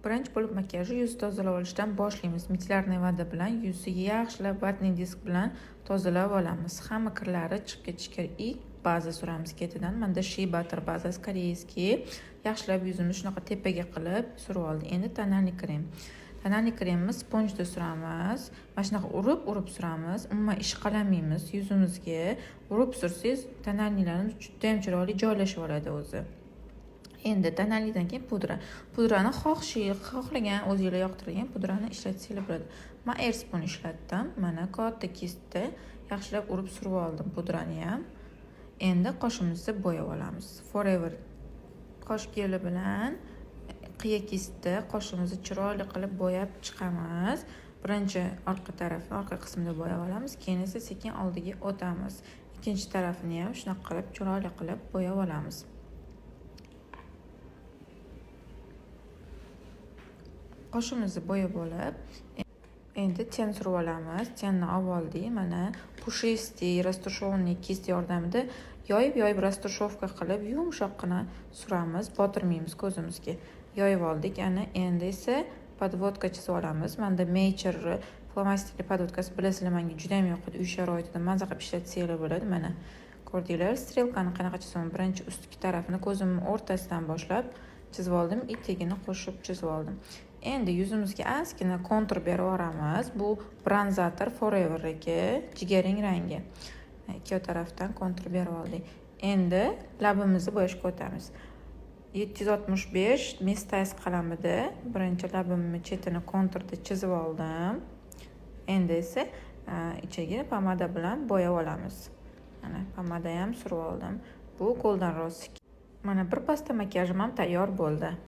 Birinchi bo'lib makiyajni yuz tozalab olishdan boshlaymiz. Mitlarniy voda bilan yuziga yaxshilab vatniy disk bilan tozalab olamiz. Hamma kirlari chiqib ketishiga baza suramiz ketidan. Menda Shea Butter bazasi koreyskiy. Yaxshilab yuzimni shunaqa tepaga qilib surib oldim. Endi tonalniy krem. Tonalniy kremni sponjda suramiz. Mana shunaqa urib suramiz. Umuman ishqalamaymiz. Yuzimizga urib sursangiz tonalniylarimiz juda ham chiroyli joylashib oladi o'zi. Endi tonalniydan keyin pudra. Pudrani xohlagan o'zingizlar yoqtirgan pudrani ishlatsanglar bo'ladi. Men Airspun ishlatdim. Mana katta kistda yaxshilab urib surib oldim pudrani ham. Endi qoshimizni bo'yab olamiz. Forever qosh geli bilan qiya kistda qoshimizni chiroyli qilib bo'yab chiqamiz. Birinchi orqa qismini bo'yab olamiz, keyin esa sekin oldiga o'tamiz. Ikkinchi tarafini ham shunaqa qilib chiroyli qilib bo'yab olamiz. Qoshimizni bo'yab olib, endi ten surib olamiz. Tenni oldik. Mana pushistый растушеванный kist yordamida yoyib rastушевка qilib yumshoqqina suramiz, botirmaymiz ko'zimizga. Yoyib oldik. Ana endi esa podvodka chizib olamiz. Menda Nature flomastikli podvodkasi bilasizlar, menga juda ham yoqadi. Uy sharoitida maza qilib ishlatsanglar bo'ladi. Mana ko'rdinglar, strelkani qanaqa chizaman. Birinchi ustki tarafini ko'zimning o'rtasidan boshlab chizib oldim, etagini qo'shib chizib oldim. Endi yuzimizga ozgina kontur berib olamiz. Bu bronzator Forever'niki jigarrang rangi. Ikki tarafdan kontur berib oldik. Endi labimizni bo'yashga o'tamiz. 765 Mestaz qalamida birinchi labimni chetini konturda chizib oldim. Endi esa ichiga pomada bilan bo'yab olamiz. Mana pomada ham surib oldim. Bu Golden Rose. Mana bir pasta makiyajim ham tayyor bo'ldi.